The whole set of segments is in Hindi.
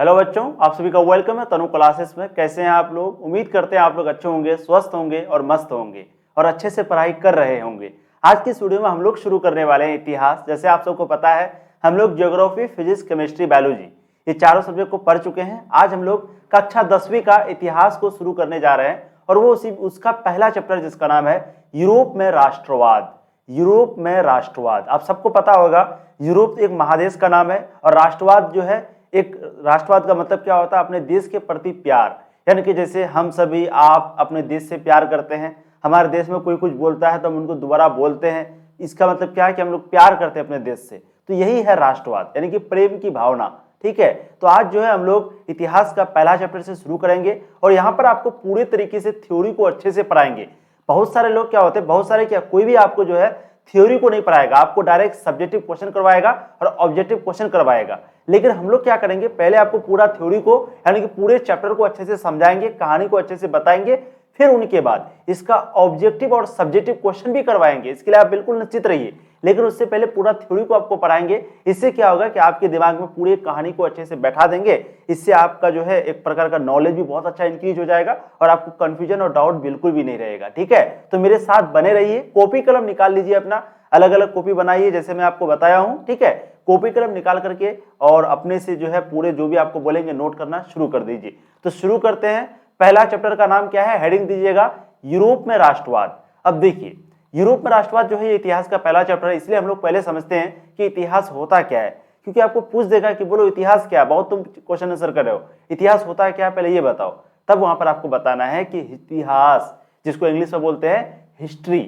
हेलो बच्चों, आप सभी का वेलकम है तनु क्लासेस में। कैसे हैं आप लोग? उम्मीद करते हैं आप लोग अच्छे होंगे, स्वस्थ होंगे और मस्त होंगे और अच्छे से पढ़ाई कर रहे होंगे। आज की इस वीडियो में हम लोग शुरू करने वाले हैं इतिहास। जैसे आप सबको पता है, हम लोग ज्योग्राफी, फिजिक्स, केमिस्ट्री, बायोलॉजी ये चारों सब्जेक्ट को पढ़ चुके हैं। आज हम लोग कक्षा 10वीं का इतिहास को शुरू करने जा रहे हैं और वो उसका पहला चैप्टर जिसका नाम है यूरोप में राष्ट्रवाद। यूरोप में राष्ट्रवाद, आप सबको पता होगा यूरोप एक महादेश का नाम है और राष्ट्रवाद जो है एक राष्ट्रवाद का मतलब क्या होता है? अपने देश के प्रति प्यार। यानी कि जैसे हम सभी आप अपने देश से प्यार करते हैं, हमारे देश में कोई कुछ बोलता है तो हम उनको दोबारा बोलते हैं। इसका मतलब क्या है कि हम लोग प्यार करते हैं अपने देश से। तो यही है राष्ट्रवाद, यानी कि प्रेम की भावना। ठीक है, तो आज जो है हम लोग इतिहास का पहला चैप्टर से शुरू करेंगे और यहाँ पर आपको पूरे तरीके से थ्योरी को अच्छे से पढ़ाएंगे। बहुत सारे लोग क्या होते हैं, बहुत सारे क्या, कोई भी आपको जो है थ्योरी को नहीं पढ़ाएगा, आपको डायरेक्ट सब्जेक्टिव क्वेश्चन करवाएगा और ऑब्जेक्टिव क्वेश्चन करवाएगा। लेकिन हम लोग क्या करेंगे, पहले आपको पूरा थ्योरी को यानी कि पूरे चैप्टर को अच्छे से समझाएंगे, कहानी को अच्छे से बताएंगे, फिर उनके बाद इसका ऑब्जेक्टिव और सब्जेक्टिव क्वेश्चन भी करवाएंगे। इसके लिए आप बिल्कुल निश्चित रहिए। लेकिन उससे पहले पूरा थ्योरी को आपको पढ़ाएंगे। इससे क्या होगा कि आपके दिमाग में पूरी कहानी को अच्छे से बैठा देंगे। इससे आपका जो है एक प्रकार का नॉलेज भी बहुत अच्छा इंक्रीज हो जाएगा और आपको कंफ्यूजन और डाउट बिल्कुल भी नहीं रहेगा। ठीक है, तो मेरे साथ बने रहिए। कॉपी कलम निकाल लीजिए, अपना अलग अलग कॉपी बनाइए जैसे मैं आपको बताया हूं। ठीक है, कॉपी कलम निकाल करके और अपने से जो है पूरे जो भी आपको बोलेंगे नोट करना शुरू कर दीजिए। तो शुरू करते हैं। पहला चैप्टर का नाम क्या है? हेडिंग दीजिएगा यूरोप में राष्ट्रवाद। अब देखिए, यूरोप में राष्ट्रवाद जो है ये इतिहास का पहला चैप्टर है। इसलिए हम लोग पहले समझते हैं कि इतिहास होता क्या है, क्योंकि आपको पूछ देगा कि बोलो इतिहास क्या है। बहुत तुम क्वेश्चन आंसर कर रहे हो, इतिहास होता है क्या, पहले ये बताओ। तब वहां पर आपको बताना है कि इतिहास, जिसको इंग्लिश में बोलते हैं हिस्ट्री।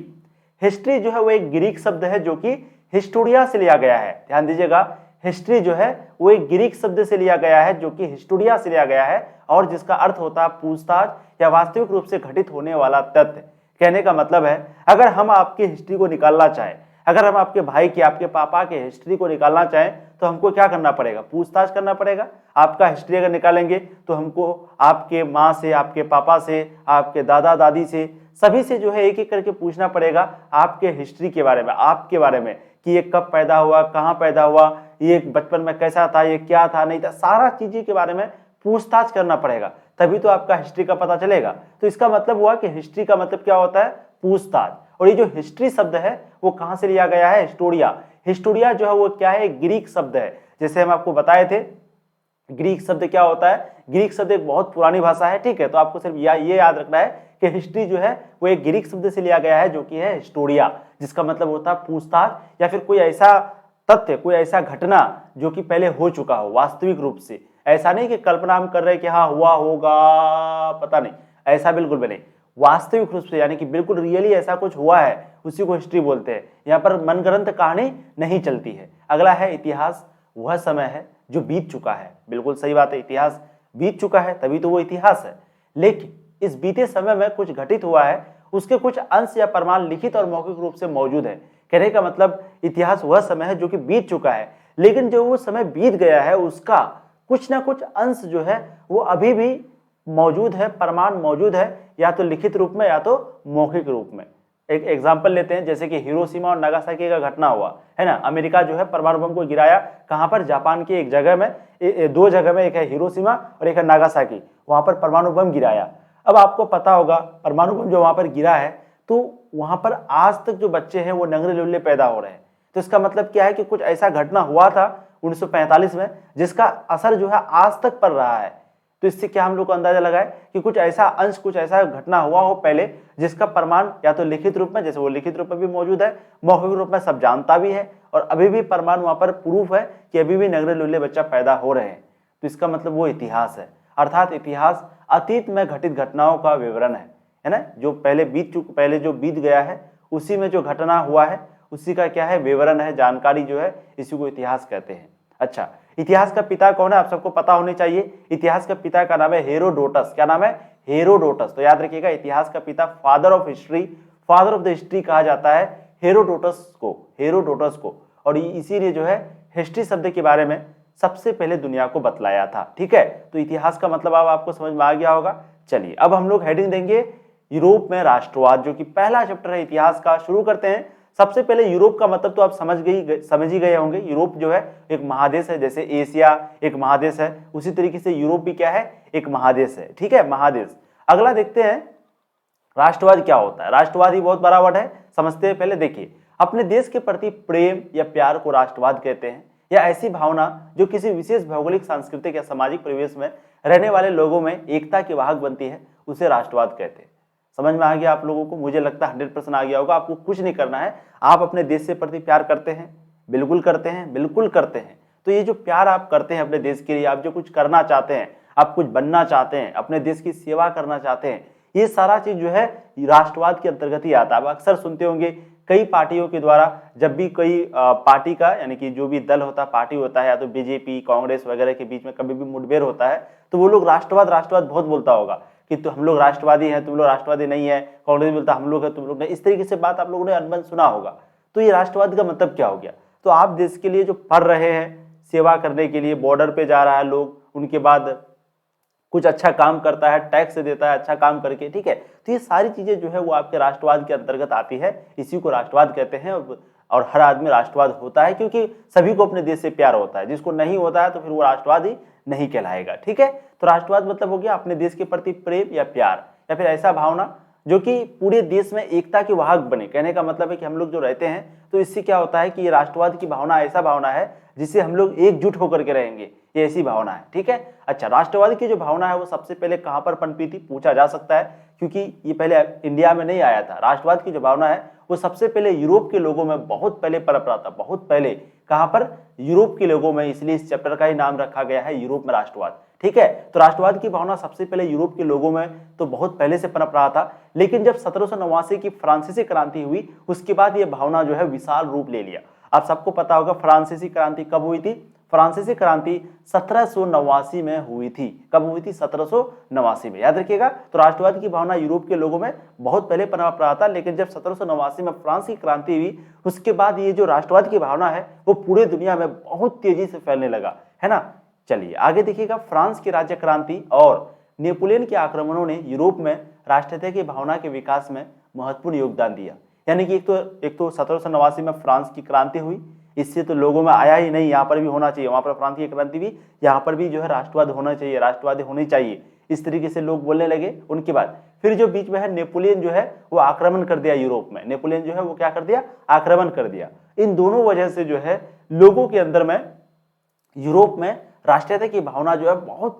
हिस्ट्री जो है वो एक ग्रीक शब्द है जो कि हिस्टोरिया से लिया गया है। ध्यान दीजिएगा, हिस्ट्री जो है वो एक ग्रीक शब्द से लिया गया है जो कि हिस्टोरिया से लिया गया है और जिसका अर्थ होता है पूछताछ या वास्तविक रूप से घटित होने वाला तथ्य। कहने का मतलब है, अगर हम आपकी हिस्ट्री को निकालना चाहें, अगर हम आपके भाई की, आपके पापा के हिस्ट्री को निकालना चाहें, तो हमको क्या करना पड़ेगा? पूछताछ करना पड़ेगा। आपका हिस्ट्री अगर निकालेंगे तो हमको आपके माँ से, आपके पापा से, आपके दादा दादी से, सभी से जो है एक एक करके पूछना पड़ेगा आपके हिस्ट्री के बारे में, आपके बारे में कि ये कब पैदा हुआ, कहाँ पैदा हुआ, ये बचपन में कैसा था, ये क्या था, नहीं था, सारा चीजें के बारे में पूछताछ करना पड़ेगा। तभी तो आपका हिस्ट्री का पता चलेगा। तो इसका मतलब हुआ कि हिस्ट्री का मतलब क्या होता है? पूछताछ। और ये जो हिस्ट्री शब्द है वो कहां से लिया गया है? हिस्टोरिया। हिस्टोरिया जो है वो क्या है? ग्रीक शब्द है। जैसे हम आपको बताए थे, ग्रीक शब्द क्या होता है? ग्रीक शब्द एक बहुत पुरानी भाषा है। ठीक है, तो आपको सिर्फ ये याद रखना है कि हिस्ट्री जो है वो एक ग्रीक शब्द से लिया गया है जो कि है हिस्टोरिया, जिसका मतलब होता है पूछताछ या फिर कोई ऐसा तथ्य, कोई ऐसा घटना जो कि पहले हो चुका हो वास्तविक रूप से। ऐसा नहीं कि कल्पना हम कर रहे हैं कि हाँ हुआ होगा, पता नहीं, ऐसा बिल्कुल भी नहीं। वास्तविक रूप से यानी कि बिल्कुल रियली ऐसा कुछ हुआ है, उसी को हिस्ट्री बोलते हैं। यहाँ पर मनगढ़ंत कहानी नहीं चलती है। अगला है इतिहास। वह समय है जो बीत चुका है। बिल्कुल सही बात है, इतिहास बीत चुका है तभी तो वो इतिहास है। लेकिन इस बीते समय में कुछ घटित हुआ है, उसके कुछ अंश या प्रमाण लिखित और मौखिक रूप से मौजूद है। कहने का मतलब इतिहास वह समय है जो कि बीत चुका है, लेकिन जो वो समय बीत गया है उसका कुछ ना कुछ अंश जो है वो अभी भी मौजूद है, प्रमाण मौजूद है, या तो लिखित रूप में या तो मौखिक रूप में। एक एग्जाम्पल लेते हैं, जैसे कि हिरोशिमा और नागासाकी का घटना हुआ है ना। अमेरिका जो है परमाणु बम को गिराया, कहां पर? जापान की एक जगह में, दो जगह में, एक है हिरोशिमा और एक है नागासाकी, वहां पर परमाणु बम गिराया। अब आपको पता होगा परमाणु बम जो वहां पर गिरा है तो वहां पर आज तक जो बच्चे हैं वो नंगरे लुल्ले पैदा हो रहे हैं। तो इसका मतलब क्या है कि कुछ ऐसा घटना हुआ था 1945 में जिसका असर जो है आज तक पड़ रहा है। तो इससे क्या हम लोग को अंदाजा लगाए कि कुछ ऐसा अंश, कुछ ऐसा घटना हुआ हो पहले जिसका प्रमाण या तो लिखित रूप में, जैसे वो लिखित रूप में भी मौजूद है, मौखिक रूप में सब जानता भी है, और अभी भी प्रमाण वहां पर प्रूफ है कि अभी भी नंगरे लुल्ले बच्चा पैदा हो रहे हैं। तो इसका मतलब वो इतिहास है। अर्थात इतिहास अतीत में घटित घटनाओं का विवरण है ना। जो पहले जो बीत गया है उसी में जो घटना हुआ है उसी का क्या है? विवरण है, जानकारी जो है, इसी को इतिहास कहते हैं। अच्छा, इतिहास का पिता कौन है? आप सबको पता होनी चाहिए। इतिहास का पिता का नाम है हेरोडोटस। क्या नाम है? हेरोडोटस। तो याद रखिएगा, इतिहास का पिता, father of history, father of the history कहा जाता है हेरोडोटस को। और इसीलिए जो है हिस्ट्री शब्द के बारे में सबसे पहले दुनिया को बतलाया था। ठीक है, तो इतिहास का मतलब अब आपको समझ में आ गया होगा। चलिए अब हम लोग हेडिंग देंगे यूरोप में राष्ट्रवाद, जो कि पहला चैप्टर है इतिहास का। शुरू करते हैं। सबसे पहले यूरोप का मतलब तो आप समझ ही गए होंगे। यूरोप जो है एक महादेश है, जैसे एशिया एक महादेश है, उसी तरीके से यूरोप भी क्या है, एक महादेश है। ठीक है, महादेश। अगला देखते हैं राष्ट्रवाद क्या होता है। राष्ट्रवाद ही बहुत बड़ा वर्ड है, समझते हैं। पहले देखिए, अपने देश के प्रति प्रेम या प्यार को राष्ट्रवाद कहते हैं, या ऐसी भावना जो किसी विशेष भौगोलिक, सांस्कृतिक या सामाजिक परिवेश में रहने वाले लोगों में एकता की वाहक बनती है, उसे राष्ट्रवाद कहते हैं। समझ में आ गया आप लोगों को? मुझे लगता है 100% आ गया होगा। आपको कुछ नहीं करना है, आप अपने देश से प्रति प्यार करते हैं, बिल्कुल करते हैं, बिल्कुल करते हैं। तो ये जो प्यार आप करते हैं अपने देश के लिए, आप जो कुछ करना चाहते हैं, आप कुछ बनना चाहते हैं, अपने देश की सेवा करना चाहते हैं, ये सारा चीज जो है राष्ट्रवाद के अंतर्गत ही आता है। आप अक्सर सुनते होंगे कई पार्टियों के द्वारा, जब भी कोई पार्टी का यानी कि जो भी दल होता है, पार्टी होता है, या तो बीजेपी कांग्रेस वगैरह के बीच में कभी भी मुठभेड़ होता है, तो वो लोग राष्ट्रवाद राष्ट्रवाद बहुत बोलता होगा कि तो हम लोग राष्ट्रवादी हैं, तुम लोग राष्ट्रवादी नहीं है। कांग्रेस बोलता हम लोग है, तुम लोग नहीं। इस तरीके से बात आप लोगों ने अनबन सुना होगा। तो ये राष्ट्रवाद का मतलब क्या हो गया? तो आप देश के लिए जो पढ़ रहे हैं, सेवा करने के लिए बॉर्डर पे जा रहा है लोग, उनके बाद कुछ अच्छा काम करता है, टैक्स देता है अच्छा काम करके, ठीक है, तो ये सारी चीजें जो है वो आपके राष्ट्रवाद के अंतर्गत आती है। इसी को राष्ट्रवाद कहते हैं। और हर आदमी राष्ट्रवाद होता है, क्योंकि सभी को अपने देश से प्यार होता है। जिसको नहीं होता है तो फिर वो राष्ट्रवादी नहीं कहलाएगा। ठीक है, तो राष्ट्रवाद मतलब हो गया अपने देश के प्रति प्रेम या प्यार, या फिर ऐसा भावना जो कि पूरे देश में एकता की वाहक बने। कहने का मतलब है कि हम लोग जो रहते हैं, तो इससे क्या होता है कि ये राष्ट्रवाद की भावना ऐसा भावना है जिससे हम लोग एकजुट होकर के रहेंगे, ये ऐसी भावना है। ठीक है, अच्छा, राष्ट्रवाद की जो भावना है वो सबसे पहले कहां पर पनपी थी, पूछा जा सकता है, क्योंकि ये पहले इंडिया में नहीं आया था। राष्ट्रवाद की जो भावना है वो सबसे पहले यूरोप के लोगों में बहुत पहले पनप रहा था, बहुत पहले। कहां पर? यूरोप के लोगों में, इसलिए इस चैप्टर का ही नाम रखा गया है यूरोप में राष्ट्रवाद। ठीक है, तो राष्ट्रवाद की भावना सबसे पहले यूरोप के लोगों में तो बहुत पहले से पनप रहा था, लेकिन जब 1789 की फ्रांसीसी क्रांति हुई, उसके बाद यह भावना जो है विशाल रूप ले लिया। आप सबको पता होगा फ्रांसीसी क्रांति कब हुई थी? फ्रांसीसी क्रांति 1789 में हुई थी। कब हुई थी? 1789 में, याद रखिएगा। तो राष्ट्रवाद की भावना यूरोप के लोगों में बहुत पहले पनप रहा था, लेकिन जब 1789 में फ्रांस की क्रांति हुई, उसके बाद ये जो राष्ट्रवाद की भावना है वो पूरे दुनिया में बहुत तेजी से फैलने लगा, है ना। चलिए आगे देखिएगा। फ्रांस की राज्य क्रांति और नेपोलियन के आक्रमणों ने यूरोप में राष्ट्रीयता की भावना के विकास में महत्वपूर्ण योगदान दिया। यानी कि एक तो 1789 में फ्रांस की क्रांति हुई, इससे तो लोगों में आया ही नहीं, यहाँ पर भी होना चाहिए, वहां पर फ्रांस की क्रांति भी, यहाँ पर भी जो है राष्ट्रवाद होना चाहिए, राष्ट्रवादी होनी चाहिए, इस तरीके से लोग बोलने लगे। उनके बाद फिर जो बीच में है, नेपोलियन जो है वो आक्रमण कर दिया यूरोप में। नेपोलियन जो है वो क्या कर दिया? आक्रमण कर दिया। इन दोनों वजह से जो है लोगों के अंदर में, यूरोप में राष्ट्रीयता की भावना जो है बहुत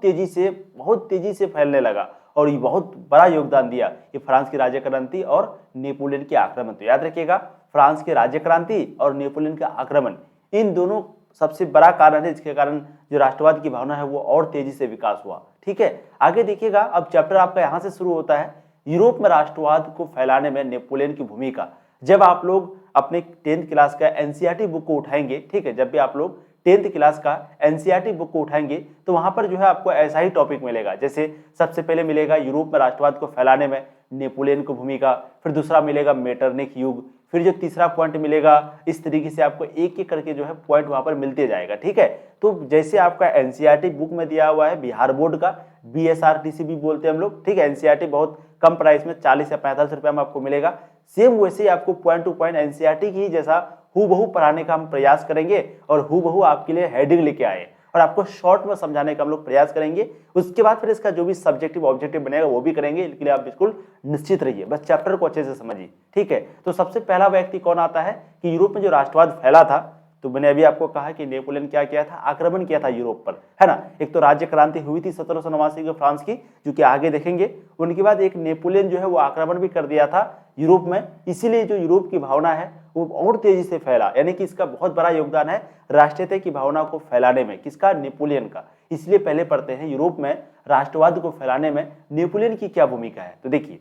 तेजी से फैलने लगा, और ये बहुत बड़ा योगदान दिया ये फ्रांस की राज्य क्रांति और नेपोलियन के आक्रमण। तो याद रखिएगा, फ्रांस के राज्य क्रांति और नेपोलियन का आक्रमण, इन दोनों सबसे बड़ा कारण है, जिसके कारण जो राष्ट्रवाद की भावना है वो और तेजी से विकास हुआ। ठीक है, आगे देखिएगा। अब चैप्टर आपका यहाँ से शुरू होता है, यूरोप में राष्ट्रवाद को फैलाने में नेपोलियन की भूमिका। जब आप लोग अपने 10th क्लास का एनसीईआरटी बुक को उठाएंगे, ठीक है, जब भी आप लोग 10th क्लास का एनसीईआरटी बुक को उठाएंगे, तो वहां पर जो है आपको ऐसा ही टॉपिक मिलेगा। जैसे सबसे पहले मिलेगा यूरोप में राष्ट्रवाद को फैलाने में नेपोलियन की भूमिका, फिर दूसरा मिलेगा मेटरनिख युग, फिर जो तीसरा पॉइंट मिलेगा, इस तरीके से आपको एक एक करके जो है पॉइंट वहां पर मिलते जाएगा। ठीक है, तो जैसे आपका एनसीईआरटी बुक में दिया हुआ है बिहार बोर्ड का, बीएसआरटीसी भी बोलते हैं हम लोग, ठीक है, एनसीईआरटी बहुत कम प्राइस में 40 या 45 रुपये में आपको मिलेगा। सेम वैसे ही आपको पॉइंट टू पॉइंट एनसीईआरटी की जैसा हूबहू पढ़ाने का हम प्रयास करेंगे, और हूबहू आपके लिए हेडिंग लेके आए और आपको शॉर्ट में समझाने का हम लोग प्रयास करेंगे। उसके बाद फिर इसका जो भी सब्जेक्टिव ऑब्जेक्टिव बनेगा वो भी करेंगे। इसके लिए आप बिल्कुल निश्चित रहिए, बस चैप्टर को अच्छे से समझिए। ठीक है, तो सबसे पहला व्यक्ति कौन आता है कि यूरोप में जो राष्ट्रवाद फैला था, तो मैंने अभी आपको कहा कि नेपोलियन क्या किया था? आक्रमण किया था यूरोप पर, है ना। एक तो राज्य क्रांति हुई थी 1789 की फ्रांस की, जो कि आगे देखेंगे। उनके बाद एक नेपोलियन जो है वो आक्रमण भी कर दिया था यूरोप में, इसीलिए जो यूरोप की भावना है वो और तेजी से फैला। यानी कि इसका बहुत बड़ा योगदान है राष्ट्रीयता की भावना को फैलाने में, किसका? नेपोलियन का। इसलिए पहले पढ़ते हैं यूरोप में राष्ट्रवाद को फैलाने में नेपोलियन की क्या भूमिका है। तो देखिए,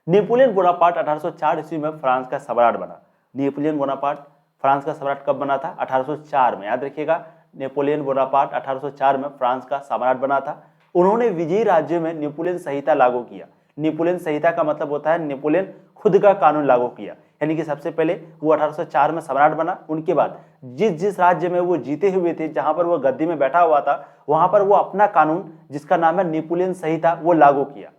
नेपोलियन बोनापार्ट 1804 ईस्वी में फ्रांस का सम्राट बना। नेपोलियन बोनापार्ट फ्रांस का सम्राट कब बना था? 1804 में, याद रखिएगा। नेपोलियन बोनापार्ट 1804 में फ्रांस का सम्राट बना था। उन्होंने विजयी राज्य में नेपोलियन संहिता लागू किया। नेपोलियन संहिता का मतलब होता है नेपोलियन खुद का कानून लागू किया। यानी कि सबसे पहले वो 1804 में सम्राट बना, उनके बाद जिस राज्य में वो जीते हुए थे, जहां पर वो गद्दी में बैठा हुआ था, वहां पर वो अपना कानून जिसका नाम है नेपोलियन संहिता वो लागू किया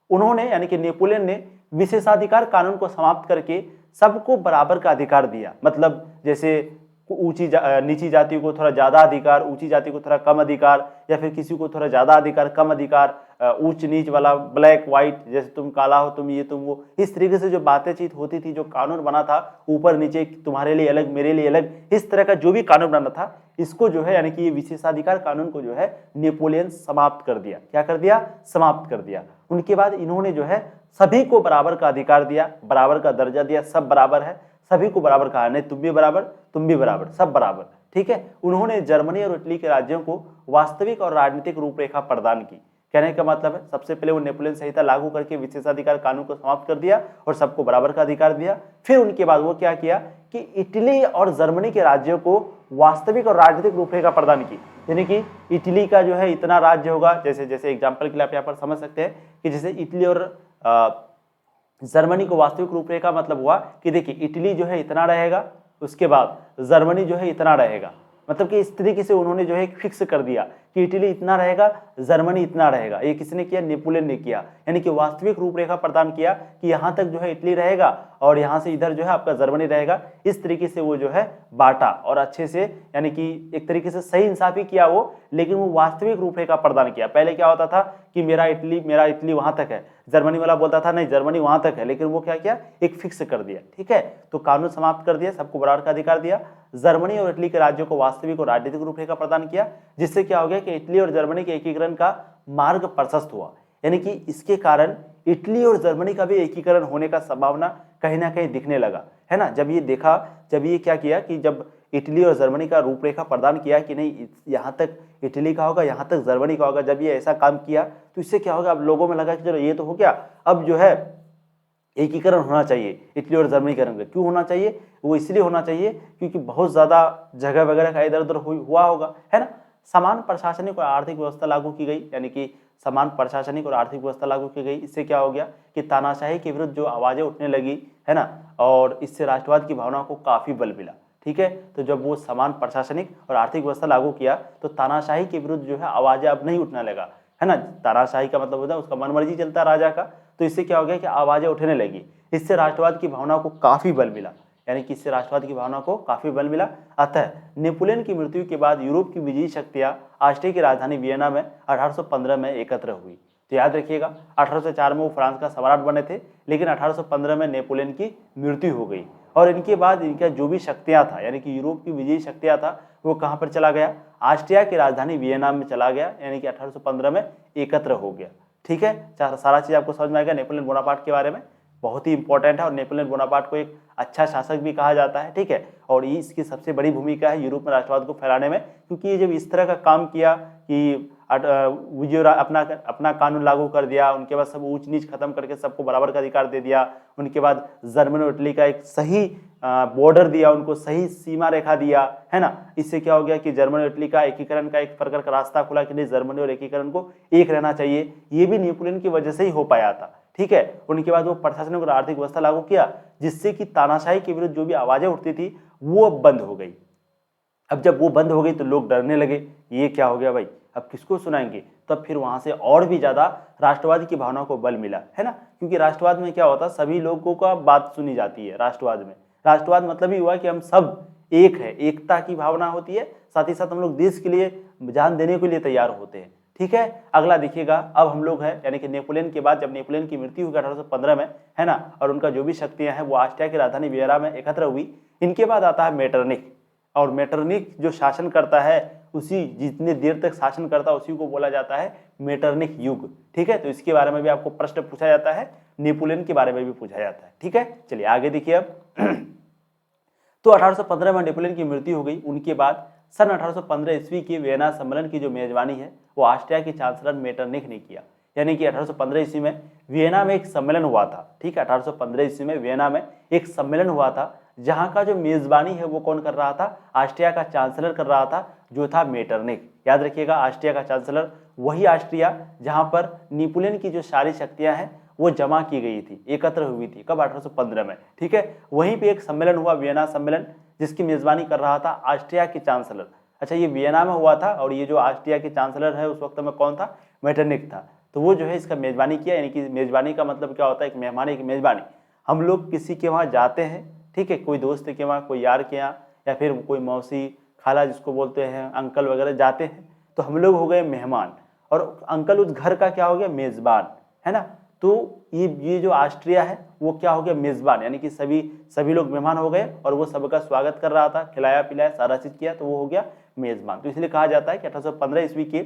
उन्होंने। यानी कि नेपोलियन ने विशेषाधिकार कानून को समाप्त करके सबको बराबर का अधिकार दिया। मतलब जैसे नीची जाति को थोड़ा ज्यादा अधिकार, ऊंची जाति को थोड़ा कम अधिकार, या फिर किसी को थोड़ा ज्यादा अधिकार कम अधिकार, ऊंच नीच वाला, ब्लैक व्हाइट, जैसे तुम काला हो, तुम ये तुम वो, इस तरीके से जो बातचीत होती थी, जो कानून बना था ऊपर नीचे, तुम्हारे लिए अलग मेरे लिए अलग, इस तरह का जो भी कानून बना था, इसको जो है यानी कि ये विशेषाधिकार कानून को जो है नेपोलियन समाप्त कर दिया। क्या कर दिया? समाप्त कर दिया। उनके बाद इन्होंने जो है सभी को बराबर का अधिकार दिया, बराबर का दर्जा दिया, सब बराबर है, सभी को बराबर कहा, नहीं तुम भी बराबर, तुम भी बराबर, सब बराबर। ठीक है। उन्होंने जर्मनी और इटली के राज्यों को वास्तविक और राजनीतिक रूपरेखा प्रदान की। कहने का मतलब है सबसे पहले वो नेपोलियन संहिता लागू करके विशेषाधिकार कानून को समाप्त कर दिया और सबको बराबर का अधिकार दिया। फिर उनके बाद वो क्या किया कि इटली और जर्मनी के राज्यों को वास्तविक और राजनीतिक रूपरेखा प्रदान की। यानी कि इटली का जो है इतना राज्य होगा, जैसे जैसे एग्जाम्पल के लिए आप यहाँ पर समझ सकते हैं कि जैसे इटली और जर्मनी को वास्तविक रूपरेखा मतलब हुआ कि देखिए इटली जो है इतना रहेगा, उसके बाद जर्मनी जो है इतना रहेगा। मतलब कि इस तरीके से उन्होंने जो है फिक्स कर दिया कि इटली इतना रहेगा, जर्मनी इतना रहेगा। ये किसने किया? नेपोलियन ने किया। यानी कि वास्तविक रूपरेखा प्रदान किया कि यहाँ तक जो है इटली रहेगा और यहाँ से इधर जो है आपका जर्मनी रहेगा। इस तरीके से वो जो है बांटा और अच्छे से, यानी कि एक तरीके से सही इंसाफी किया वो, लेकिन वो वास्तविक रूपरेखा प्रदान किया। पहले क्या होता था कि मेरा इटली वहां तक है, जर्मनी वाला बोलता था नहीं जर्मनी वहां तक है, लेकिन वो क्या किया? एक फिक्स कर दिया। ठीक है। तो कानून समाप्त कर दिया, सबको बराबर का अधिकार दिया, जर्मनी और इटली के राज्यों को वास्तविक और राजनीतिक रूपरेखा प्रदान किया, जिससे क्या हो गया कि इटली और जर्मनी के एकीकरण का मार्ग प्रशस्त हुआ। यानी कि इसके कारण इटली और जर्मनी का भी एकीकरण होने का संभावना कहीं ना कहीं दिखने लगा, है ना। जब ये क्या किया कि जब इटली और जर्मनी का रूपरेखा प्रदान किया कि नहीं यहाँ तक इटली का होगा, यहाँ तक जर्मनी का होगा, जब ये ऐसा काम किया तो इससे क्या होगा, अब लोगों में लगा कि चलो ये तो हो गया, अब जो है एकीकरण होना चाहिए इटली और जर्मनी के रंग में। क्यों होना चाहिए? वो इसलिए होना चाहिए क्योंकि बहुत ज्यादा जगह वगैरह का इधर उधर हुआ होगा, है ना। समान प्रशासनिक और आर्थिक व्यवस्था लागू की गई, यानी कि समान प्रशासनिक और आर्थिक व्यवस्था लागू की गई। इससे क्या हो गया कि तानाशाही के विरुद्ध जो आवाजें उठने लगी, है ना, और इससे राष्ट्रवाद की भावना को काफी बल मिला। ठीक है। तो जब वो समान प्रशासनिक और आर्थिक व्यवस्था लागू किया तो तानाशाही के विरुद्ध जो है आवाजें अब नहीं उठने लगा, है ना। तानाशाही का मतलब होता है उसका मनमर्जी चलता है राजा का, तो इससे क्या हो गया कि आवाजें उठने लगी। इससे राष्ट्रवाद की भावना को काफी बल मिला, यानी कि इससे राष्ट्रवाद की भावना को काफी बल मिला। अतः नेपोलियन की मृत्यु के बाद यूरोप की विजयी शक्तियां ऑस्ट्रिया की राजधानी वियना में 1815 में एकत्र हुई। तो याद रखिएगा 1804 में वो फ्रांस का सम्राट बने थे, लेकिन 1815 में नेपोलियन की मृत्यु हो गई और इनके बाद इनका जो भी शक्तियां था, यानी कि यूरोप की विजयी शक्तियां था, वो कहाँ पर चला गया? ऑस्ट्रिया की राजधानी वियना में चला गया, यानी कि 1815 में एकत्र हो गया। ठीक है। सारा चीज आपको समझ में आएगा नेपोलियन बोनापार्ट के बारे में, बहुत ही इंपॉर्टेंट है और नेपोलियन बोनापार्ट को एक अच्छा शासक भी कहा जाता है। ठीक है। और इसकी सबसे बड़ी भूमिका है यूरोप में राष्ट्रवाद को फैलाने में, क्योंकि ये जब इस तरह का काम किया कि अपना कानून लागू कर दिया, उनके बाद सब ऊंच नीच खत्म करके सबको बराबर का अधिकार दे दिया, उनके बाद जर्मनी और इटली का एक सही बॉर्डर दिया, उनको सही सीमा रेखा दिया, है ना। इससे क्या हो गया कि जर्मनी और इटली का एकीकरण का एक प्रकार का रास्ता खुला कि नहीं जर्मनी और एकीकरण को एक रहना चाहिए। ये भी नेपोलियन की वजह से ही हो पाया था। ठीक है। उनके बाद वो प्रशासनिक और आर्थिक व्यवस्था लागू किया, जिससे कि तानाशाही के विरुद्ध जो भी आवाजें उठती थी वो अब बंद हो गई। अब जब वो बंद हो गई तो लोग डरने लगे, ये क्या हो गया भाई, अब किसको सुनाएंगे। तब फिर वहां से और भी ज्यादा राष्ट्रवाद की भावना को बल मिला, है ना। क्योंकि राष्ट्रवाद में क्या होता है, सभी लोगों का बात सुनी जाती है। राष्ट्रवाद में, राष्ट्रवाद मतलब ही हुआ कि हम सब एक है, एकता की भावना होती है, साथ ही साथ हम लोग देश के लिए जान देने के लिए तैयार होते हैं। ठीक है। अगला देखिएगा, अब हम लोग हैं यानी कि नेपोलियन के बाद जब नेपोलियन की मृत्यु हुई 1815 में, है ना, और उनका जो भी शक्तियां हैं वो ऑस्ट्रिया की राजधानी वियना में एकत्र हुई। इनके बाद आता है मेटरनिख, और मेटरनिख जो शासन करता है, उसी जितने देर तक शासन करता है उसी को बोला जाता है मेटरनिख युग। ठीक है। तो इसके बारे में भी आपको प्रश्न पूछा जाता है, नेपोलियन के बारे में भी पूछा जाता है। ठीक है। चलिए आगे देखिए अब तो 1815 में नेपोलियन की मृत्यु हो गई। उनके बाद सन 1815 ईस्वी की वियना सम्मेलन की जो मेजबानी है वो ऑस्ट्रिया के चांसलर मेटरनिख ने किया। यानी कि 1815 ईस्वी में वियना में एक सम्मेलन हुआ था। ठीक है। 1815 ईस्वी में वियना में एक सम्मेलन हुआ था, जहां का जो मेजबानी है वो कौन कर रहा था? ऑस्ट्रिया का चांसलर कर रहा था, जो था मेटरनिख। याद रखिएगा ऑस्ट्रिया का चांसलर वही ऑस्ट्रिया जहां पर नेपोलियन की जो सारी शक्तियां हैं वो जमा की गई थी, एकत्र हुई थी। कब? 1815 में। ठीक है। वहीं पे एक सम्मेलन हुआ, वियना सम्मेलन, जिसकी मेजबानी कर रहा था ऑस्ट्रिया के चांसलर। अच्छा, ये वियना में हुआ था और ये जो ऑस्ट्रिया के चांसलर है उस वक्त में कौन था? मेटरनिख था। तो वो जो है इसका मेज़बानी किया। यानी कि मेज़बानी का मतलब क्या होता है, एक मेहमानी की मेज़बानी। हम लोग किसी के वहाँ जाते हैं, ठीक है, कोई दोस्त के वहाँ, कोई यार के यहाँ, या फिर कोई मौसी खाला जिसको बोलते हैं, अंकल वगैरह जाते हैं, तो हम लोग हो गए मेहमान और अंकल उस घर का क्या हो गया, मेज़बान, है ना। तो ये जो ऑस्ट्रिया है वो क्या हो गया, मेज़बान, यानी कि सभी लोग मेहमान हो गए और वो सबका स्वागत कर रहा था, खिलाया पिलाया सारा चीज़ किया, तो वो हो गया मेज़बान। तो इसलिए कहा जाता है कि 1815 ईस्वी के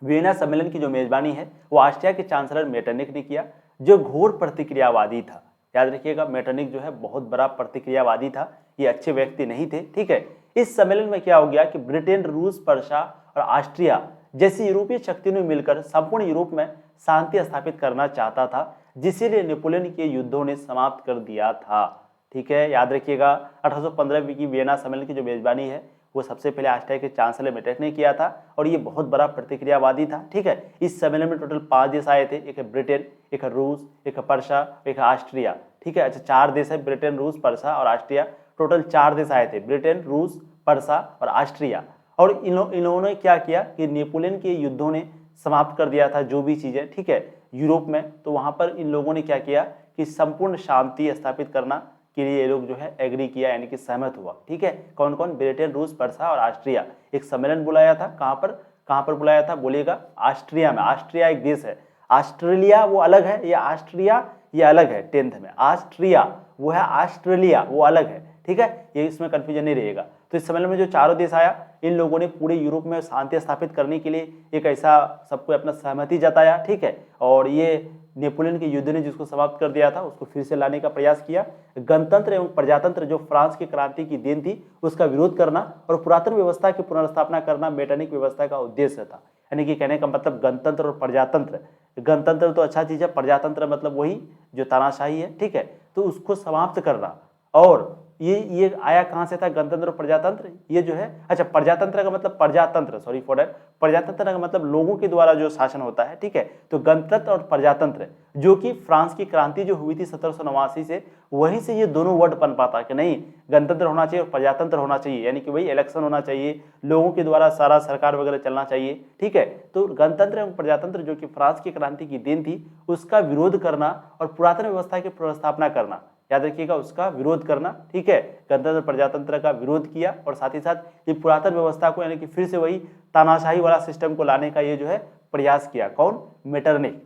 वियना सम्मेलन की जो मेजबानी है वो ऑस्ट्रिया के चांसलर मेटरनिक ने किया, जो घोर प्रतिक्रियावादी था। याद रखिएगा, मेटरनिक जो है बहुत बड़ा प्रतिक्रियावादी था, ये अच्छे व्यक्ति नहीं थे, ठीक है। इस सम्मेलन में क्या हो गया कि ब्रिटेन, रूस, पर्शिया और ऑस्ट्रिया जैसी यूरोपीय शक्तियों ने मिलकर संपूर्ण यूरोप में शांति स्थापित करना चाहता था, जिसलिए नेपोलियन के युद्धों ने समाप्त कर दिया था, ठीक है। याद रखिएगा, 1815 की वियना सम्मेलन की जो मेजबानी है वो सबसे पहले ऑस्ट्रिया के चांसलर मेटरनिक ने किया था और ये बहुत बड़ा प्रतिक्रियावादी था, ठीक है। इस सम्मेलन में टोटल 5 देश आए थे, एक है ब्रिटेन, एक है रूस, एक है पर्शिया, एक है ऑस्ट्रिया, ठीक है। अच्छा, 4 देश है, ब्रिटेन, रूस, पर्शिया और ऑस्ट्रिया, टोटल 4 देश आए थे, ब्रिटेन, रूस, पर्शिया और ऑस्ट्रिया। और इन्होंने क्या किया कि नेपोलियन के युद्धों ने समाप्त कर दिया था जो भी चीज़ें, ठीक है, यूरोप में। तो वहाँ पर इन लोगों ने क्या किया कि संपूर्ण शांति स्थापित करना के लिए ये लोग जो है एग्री किया, यानी कि सहमत हुआ, ठीक है। कौन कौन, ब्रिटेन, रूस, पर्शिया और ऑस्ट्रिया। एक सम्मेलन बुलाया था, कहाँ पर बुलाया था बोलिएगा, ऑस्ट्रिया में। ऑस्ट्रिया एक देश है, ऑस्ट्रेलिया वो अलग है, या ऑस्ट्रिया ये अलग है, 10th में। ऑस्ट्रिया वो है, ऑस्ट्रेलिया वो अलग है, ठीक है, ये इसमें कंफ्यूजन नहीं रहेगा। तो इस सम्मेलन में जो चारों देश आया, इन लोगों ने पूरे यूरोप में शांति स्थापित करने के लिए एक ऐसा सबको अपना सहमति जताया, ठीक है। और ये नेपोलियन के युद्ध ने जिसको समाप्त कर दिया था उसको फिर से लाने का प्रयास किया। गणतंत्र एवं प्रजातंत्र जो फ्रांस की क्रांति की देन थी उसका विरोध करना और पुरातन व्यवस्था की पुनर्स्थापना करना मेटरनिक व्यवस्था का उद्देश्य था। यानी कि कहने का मतलब गणतंत्र और प्रजातंत्र, गणतंत्र तो अच्छा चीज़ है, प्रजातंत्र मतलब वही जो तानाशाही है, ठीक है, तो उसको समाप्त करना। और ये आया कहाँ से था, गणतंत्र और प्रजातंत्र, ये जो है, अच्छा, प्रजातंत्र का मतलब प्रजातंत्र, सॉरी फॉर दैट, प्रजातंत्र का मतलब लोगों के द्वारा जो शासन होता है, ठीक है। तो गणतंत्र और प्रजातंत्र जो कि फ्रांस की क्रांति जो हुई थी 1789 से, वहीं से ये दोनों वर्ड बन पाता कि नहीं, गणतंत्र होना चाहिए और प्रजातंत्र होना चाहिए, यानी कि वही इलेक्शन होना चाहिए, लोगों के द्वारा सारा सरकार वगैरह चलना चाहिए, ठीक है। तो गणतंत्र एवं प्रजातंत्र जो कि फ्रांस की क्रांति की देन थी उसका विरोध करना और पुरातन व्यवस्था की पुनर्स्थापना करना, याद रखिएगा, उसका विरोध करना, ठीक है। गणतंत्र प्रजातंत्र का विरोध किया और साथ ही साथ ये पुरातन व्यवस्था को, यानी कि फिर से वही तानाशाही वाला सिस्टम को लाने का ये जो है प्रयास किया, कौन, मेटरनिक।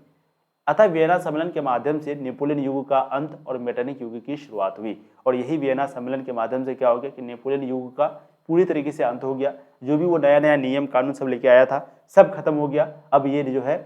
अतः वियना सम्मेलन के माध्यम से नेपोलियन युग का अंत और मेटरनिक युग की शुरुआत हुई। और यही वियना सम्मेलन के माध्यम से क्या हो गया कि नेपोलियन युग का पूरी तरीके से अंत हो गया। जो भी वो नया नया नियम कानून सब लेके आया था सब खत्म हो गया। अब ये जो है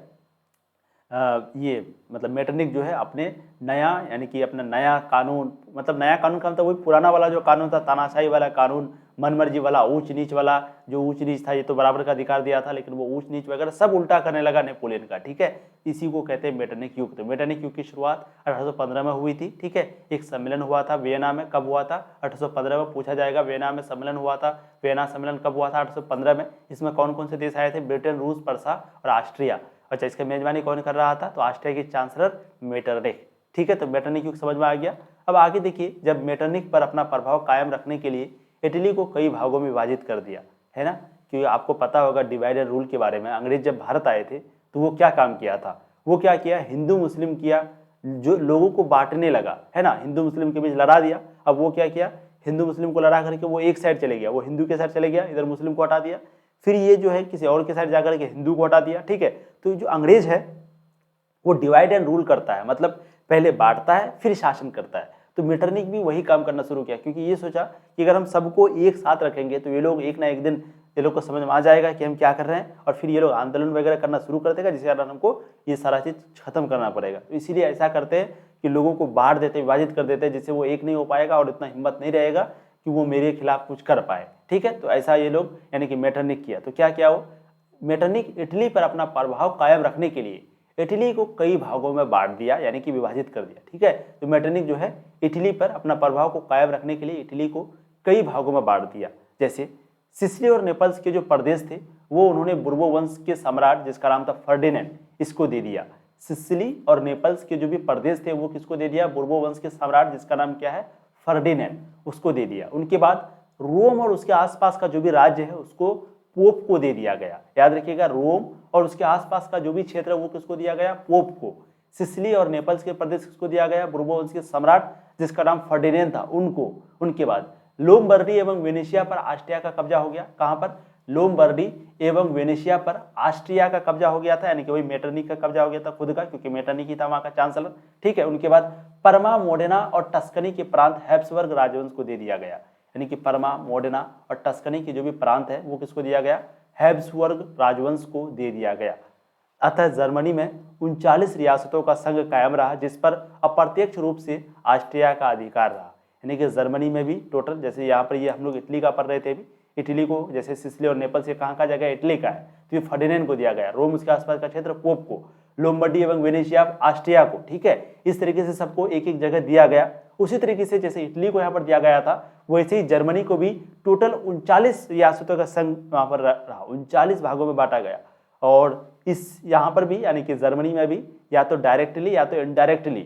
ये मतलब मेटरनिक जो है अपने नया, यानी कि अपना नया कानून, मतलब नया कानून का मतलब वही पुराना वाला जो कानून था, तानाशाही वाला कानून, मनमर्जी वाला, ऊंच नीच वाला, जो ऊंच नीच था, ये तो बराबर का अधिकार दिया था, लेकिन वो ऊंच नीच वगैरह सब उल्टा करने लगा नेपोलियन का, ठीक है। इसी को कहते हैं मेटरनिक युग। तो मेटरनिक युग की शुरुआत 1815 में हुई थी, ठीक है। एक सम्मेलन हुआ था वियना में, कब हुआ था, 1815 में। पूछा जाएगा वियना में सम्मेलन हुआ था, वियना सम्मेलन कब हुआ था, 1815 में। इसमें कौन कौन से देश आए थे, ब्रिटेन, रूस, पर्शिया और ऑस्ट्रिया। अच्छा, इसका मेजबानी कौन कर रहा था, तो ऑस्ट्रिया के चांसलर मेटरनिक, ठीक है। तो मेटरनिक युग समझ में आ गया। अब आगे देखिए, जब मेटरनिक पर अपना प्रभाव कायम रखने के लिए इटली को कई भागों में विभाजित कर दिया, है ना। क्योंकि आपको पता होगा डिवाइड एंड रूल के बारे में, अंग्रेज जब भारत आए थे तो वो क्या काम किया था, वो क्या किया, हिंदू मुस्लिम किया, जो लोगों को बांटने लगा, है ना, हिंदू मुस्लिम के बीच लड़ा दिया। अब वो क्या किया, हिंदू मुस्लिम को लड़ा करके वो एक साइड चले गया, वो हिंदू के साइड चले गया, इधर मुस्लिम को हटा दिया, फिर ये जो है किसी और के साइड जाकर के हिंदू को हटा दिया, ठीक है। तो जो अंग्रेज है वो डिवाइड एंड रूल करता है, मतलब पहले बांटता है फिर शासन करता है। तो मेटरनिक भी वही काम करना शुरू किया, क्योंकि ये सोचा कि अगर हम सबको एक साथ रखेंगे तो ये लोग एक ना एक दिन ये लोग को समझ में आ जाएगा कि हम क्या कर रहे हैं, और फिर ये लोग आंदोलन वगैरह करना शुरू कर देगा, जिसके कारण हमको ये सारा चीज़ खत्म करना पड़ेगा। तो इसीलिए ऐसा करते हैं कि लोगों को बांट देते, विभाजित कर देते हैं, जिससे वो एक नहीं हो पाएगा और इतना हिम्मत नहीं रहेगा कि वो मेरे खिलाफ कुछ कर पाए, ठीक है। तो ऐसा ये लोग यानी कि मेटरनिक किया। तो क्या किया वो मेटरनिक, इटली पर अपना प्रभाव कायम रखने के लिए इटली को कई भागों में बांट दिया, यानी कि विभाजित कर दिया, ठीक है। तो मेटरनिक जो है इटली पर अपना प्रभाव को कायम रखने के लिए इटली को कई भागों में बांट दिया। जैसे सिसिली और नेपल्स के जो प्रदेश थे वो उन्होंने बुर्बो वंश के सम्राट, जिसका नाम था फर्डिनेंड, इसको दे दिया। सिसिली और नेपल्स के जो भी प्रदेश थे वो किसको दे दिया, बुर्बो वंश के सम्राट, जिसका नाम क्या है, फर्डिनेंड, उसको दे दिया। उनके बाद रोम और उसके आसपास का जो भी राज्य है उसको पोप को दे दिया गया। याद रखिएगा, रोम और उसके आसपास का जो भी क्षेत्र है वो किसको दिया गया, पोप को। सिसिली और नेपल्स के प्रदेश किसको दिया गया, बुर्बो वंश के सम्राट जिसका नाम फर्डिनेंड था उनको। उनके बाद लोमबर्डी एवं वेनेशिया पर ऑस्ट्रिया का कब्जा हो गया। कहां पर, लोमबर्डी एवं वेनेशिया पर ऑस्ट्रिया का कब्जा हो गया था, यानी कि वही मेटरनिक का कब्जा हो गया था खुद का, क्योंकि मेटरनिक ही था वहां का चांसलर। ठीक है, उनके बाद परमा, मोडेना और टस्कनी के प्रांत हैब्सबर्ग राजवंश को दे दिया गया, यानी कि परमा, मोडेना और टस्कनी के जो भी प्रांत है वो किसको दिया गया, हैब्सबर्ग राजवंश को दे दिया गया। अतः जर्मनी में 39 रियासतों का संघ कायम रहा जिस पर अप्रत्यक्ष रूप से ऑस्ट्रिया का अधिकार रहा। यानी कि जर्मनी में भी टोटल, जैसे यहाँ पर ये हम लोग इटली का पढ़ रहे थे अभी, इटली को जैसे सिसिली और नेपल से कहाँ का जगह इटली का है, तो ये फर्डिनेंड को दिया गया, रोम उसके आसपास का क्षेत्र पोप को, लोमबर्डी एवं वेनेशिया ऑस्ट्रिया को। ठीक है, इस तरीके से सबको एक एक जगह दिया गया। उसी तरीके से जैसे इटली को यहाँ पर दिया गया था वैसे ही जर्मनी को भी टोटल 39 रियासतों का संघ वहाँ पर रहा, 39 भागों में बांटा गया। और इस यहाँ पर भी यानी कि जर्मनी में भी या तो डायरेक्टली या तो इनडायरेक्टली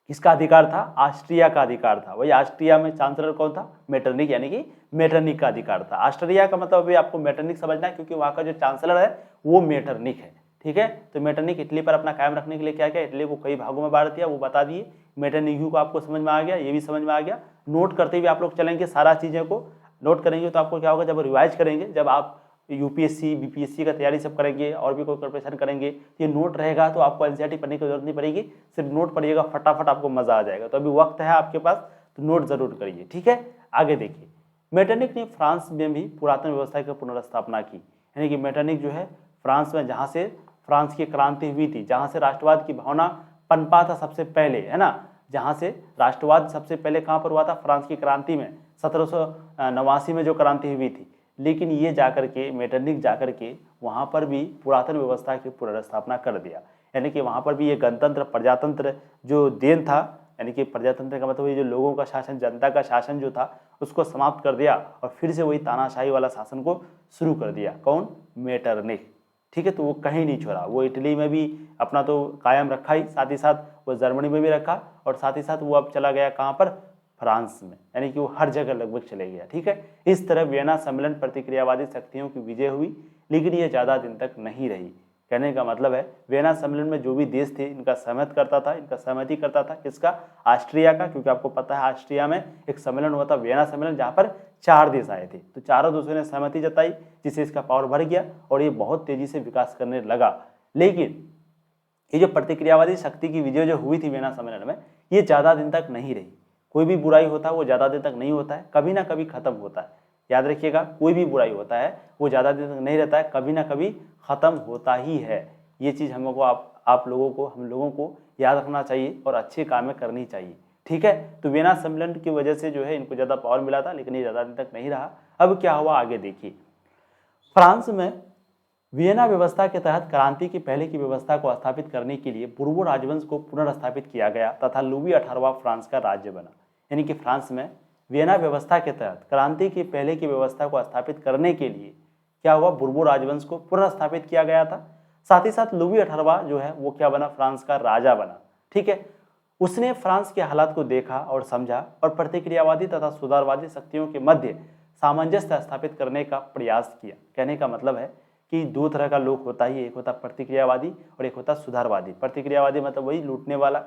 किसका अधिकार था, ऑस्ट्रिया का अधिकार था। वही ऑस्ट्रिया में चांसलर कौन था, मेटरनिक, यानी कि मेटरनिक का अधिकार था। ऑस्ट्रिया का मतलब अभी आपको मेटरनिक समझना है क्योंकि वहाँ का जो चांसलर है वो मेटरनिक है। ठीक है, तो मेटरनिक इटली पर अपना कायम रखने के लिए क्या किया, इटली को कई भागों में बांट दिया, वो बता दिए। मेटरनिक को आपको समझ में आ गया, ये भी समझ में आ गया। नोट करते हुए आप लोग चलेंगे, सारा चीज़ों को नोट करेंगे तो आपको क्या होगा, जब रिवाइज करेंगे, जब आप यूपीएससी बीपीएससी का तैयारी सब करेंगे और भी कोई प्रिपरेशन करेंगे, ये नोट रहेगा तो आपको एनसीईआरटी पढ़ने की जरूरत नहीं पड़ेगी, सिर्फ नोट पढ़िएगा, फटाफट आपको मजा आ जाएगा। तो अभी वक्त है आपके पास, तो नोट जरूर करिए। ठीक है, आगे देखिए, मेटरनिक ने फ्रांस में भी पुरातन व्यवस्था की पुनर्स्थापना की। यानी कि मेटरनिक जो है फ्रांस में, जहाँ से फ्रांस की क्रांति हुई थी, जहाँ से राष्ट्रवाद की भावना पनपा था सबसे पहले, है ना, जहाँ से राष्ट्रवाद सबसे पहले कहाँ पर हुआ था, फ्रांस की क्रांति में, 1789 में जो क्रांति हुई थी। लेकिन ये जाकर के मेटरनिक जाकर के वहाँ पर भी पुरातन व्यवस्था की पुनर्स्थापना कर दिया। यानी कि वहाँ पर भी ये गणतंत्र प्रजातंत्र जो देन था, यानी कि प्रजातंत्र का मतलब ये जो लोगों का शासन, जनता का शासन जो था उसको समाप्त कर दिया और फिर से वही तानाशाही वाला शासन को शुरू कर दिया। कौन, मेटरनिक। ठीक है, तो वो कहीं नहीं छोड़ा, वो इटली में भी अपना तो कायम रखा ही, साथ ही साथ वो जर्मनी में भी रखा और साथ ही साथ वो अब चला गया कहाँ पर, फ्रांस में, यानी कि वो हर जगह लगभग चले गया। ठीक है, इस तरह वियना सम्मेलन प्रतिक्रियावादी शक्तियों की विजय हुई, लेकिन ये ज़्यादा दिन तक नहीं रही। कहने का मतलब है वियना सम्मेलन में जो भी देश थे इनका सहमत करता था, इनका सहमति करता था किसका, ऑस्ट्रिया का, क्योंकि आपको पता है ऑस्ट्रिया में एक सम्मेलन हुआ था वियना सम्मेलन, जहाँ पर 4 देश आए थे, तो चारों देशों ने सहमति जताई, जिससे इसका पावर बढ़ गया और ये बहुत तेजी से विकास करने लगा। लेकिन ये जो प्रतिक्रियावादी शक्ति की विजय जो हुई थी वियना सम्मेलन में, ये ज़्यादा दिन तक नहीं रही। कोई भी बुराई होता है वो ज़्यादा दिन तक नहीं होता है, कभी ना कभी खत्म होता है। याद रखिएगा, कोई भी बुराई होता है वो ज़्यादा दिन तक नहीं रहता है, कभी ना कभी खत्म होता ही है। ये चीज़ हमको आप लोगों को, हम लोगों को याद रखना चाहिए और अच्छे काम में करनी चाहिए। ठीक है, तो वियना सम्मेलन की वजह से जो है इनको ज़्यादा पावर मिला था, लेकिन ये ज़्यादा दिन तक नहीं रहा। अब क्या हुआ आगे देखिए, फ्रांस में वियना व्यवस्था के तहत क्रांति की पहले की व्यवस्था को स्थापित करने के लिए बुर्बो राजवंश को पुनर्स्थापित किया गया तथा लुई 18वां फ्रांस का राज्य बना। यानी कि फ्रांस में वियना व्यवस्था के तहत क्रांति की पहले की व्यवस्था को स्थापित करने के लिए क्या हुआ, बुर्बो राजवंश को पुनर्स्थापित किया गया था। साथ ही साथ लुई 18वां जो है वो क्या बना, फ्रांस का राजा बना। ठीक है, उसने फ्रांस के हालात को देखा और समझा और प्रतिक्रियावादी तथा सुधारवादी शक्तियों के मध्य सामंजस्य स्थापित करने का प्रयास किया। कहने का मतलब है कि 2 तरह का लोग होता ही, एक होता प्रतिक्रियावादी और एक होता सुधारवादी। प्रतिक्रियावादी मतलब वही लूटने वाला,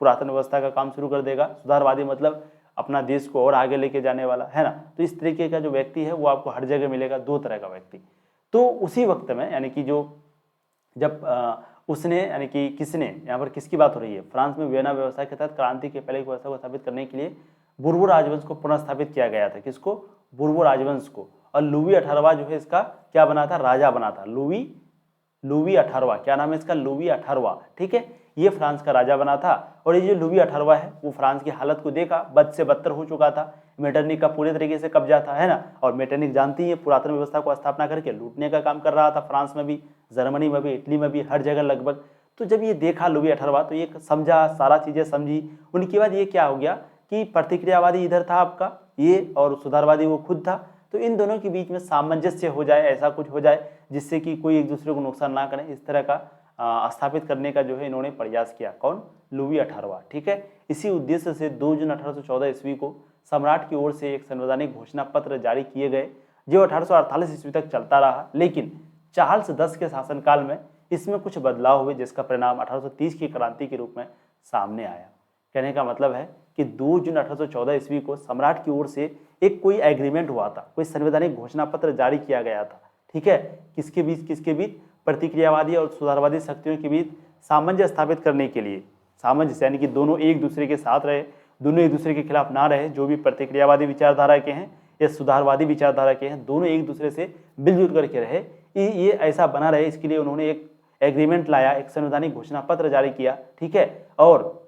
पुरातन व्यवस्था का काम शुरू कर देगा। सुधारवादी मतलब अपना देश को और आगे लेके जाने वाला, है ना। तो इस तरीके का जो व्यक्ति है वो आपको हर जगह मिलेगा, 2 तरह का व्यक्ति। तो उसी वक्त में यानी कि जो जब उसने यानी कि किसने, यहाँ पर किसकी बात हो रही है, फ्रांस में वियना व्यवस्था के तहत क्रांति के पहले की व्यवस्था को स्थापित करने के लिए बुर्बो राजवंश को पुनर्स्थापित किया गया था। किसको, बुर्बो राजवंश को। और लुई 18वां जो है इसका क्या बना था, राजा बना था। लुई 18वां, क्या नाम है इसका, लुई 18वां। ठीक है, ये फ्रांस का राजा बना था। और ये जो लुई 18वां है वो फ्रांस की हालत को देखा, बद से बदतर हो चुका था, मेटरनिक का पूरे तरीके से कब्जा था, है ना। और मेटरनिक जानती है पुरातन व्यवस्था को स्थापना करके लूटने का काम कर रहा था, फ्रांस में भी, जर्मनी में भी, इटली में भी, हर जगह लगभग। तो जब ये देखा लुई 18वां तो ये समझा, सारा चीज़ें समझी। उनके बाद ये क्या हो गया कि प्रतिक्रियावादी इधर था आपका ये और सुधारवादी वो खुद था, तो इन दोनों के बीच में सामंजस्य हो जाए, ऐसा कुछ हो जाए जिससे कि कोई एक दूसरे को नुकसान ना करे, इस तरह का स्थापित करने का जो है इन्होंने प्रयास किया। कौन, लुई 18वां। ठीक है, इसी उद्देश्य से 2 जून 1814 ईस्वी को सम्राट की ओर से एक संवैधानिक घोषणा पत्र जारी किए गए जो 1848 ईस्वी तक चलता रहा। लेकिन चार्ल्स 10 के शासनकाल में इसमें कुछ बदलाव हुए, जिसका परिणाम 1830 की क्रांति के रूप में सामने आया। कहने का मतलब है कि 2 जून 1814 ईस्वी को सम्राट की ओर से एक कोई एग्रीमेंट हुआ था, कोई संवैधानिक घोषणा पत्र जारी किया गया था। ठीक है, किसके बीच? प्रतिक्रियावादी और सुधारवादी शक्तियों के बीच सामंजस्य स्थापित करने के लिए। सामंजस्य यानी कि दोनों एक दूसरे के साथ रहे, दोनों एक दूसरे के खिलाफ ना रहे। जो भी प्रतिक्रियावादी विचारधारा के हैं या सुधारवादी विचारधारा के हैं, दोनों एक दूसरे से मिलजुल करके रहे, ये ऐसा बना रहे। इसके लिए उन्होंने एक एग्रीमेंट लाया, एक संवैधानिक घोषणा पत्र जारी किया। ठीक है, और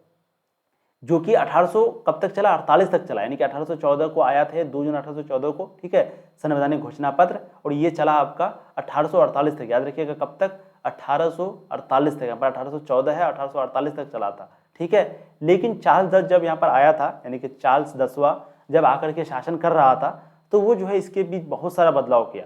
जो कि 1800 कब तक चला? 48 तक चला, यानी कि 1814 को आया थे, 2 जून 1814 को। ठीक है, संवैधानिक घोषणा पत्र, और ये चला आपका 1848 तक। याद रखिएगा कब तक? 1848 तक। यहाँ पर 1814 है, 1848 तक चला था। ठीक है, लेकिन चार्ल्स 10 जब यहाँ पर आया था, यानी कि चार्ल्स 10वां जब आकर के शासन कर रहा था, तो वो जो है इसके बीच बहुत सारा बदलाव किया।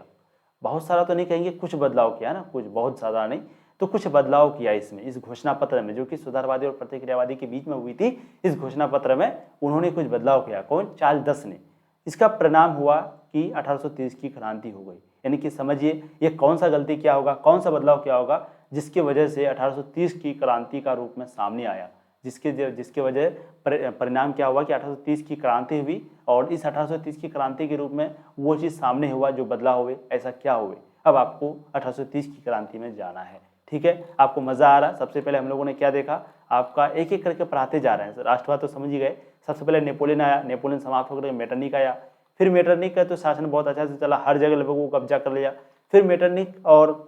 बहुत सारा तो नहीं कहेंगे, कुछ बदलाव किया ना, कुछ, बहुत ज़्यादा नहीं, तो कुछ बदलाव किया इसमें, इस घोषणा पत्र में, जो कि सुधारवादी और प्रतिक्रियावादी के बीच में हुई थी। इस घोषणा पत्र में उन्होंने कुछ बदलाव किया। कौन? चार्ल्स 10 ने। इसका परिणाम हुआ कि 1830 की क्रांति हो गई। यानी कि समझिए ये कौन सा गलती किया होगा, कौन सा बदलाव किया होगा, जिसकी वजह से 1830 की क्रांति का रूप में सामने आया। जिसके वजह परिणाम क्या हुआ कि 1830 की क्रांति हुई, और इस 1830 की क्रांति के रूप में वो चीज़ सामने हुआ जो बदलाव हुए। ऐसा क्या हुए, अब आपको 1830 की क्रांति में जाना है। ठीक है, आपको मजा आ रहा? सबसे पहले हम लोगों ने क्या देखा, आपका एक एक करके पढ़ाते जा रहे हैं। राष्ट्रवाद तो समझ ही गए। सबसे पहले नेपोलियन आया, नेपोलियन समाप्त होकर मेटरनिक आया। फिर मेटरनिक का तो शासन बहुत अच्छा से चला, हर जगह लोगों को कब्जा कर लिया। फिर मेटरनिक और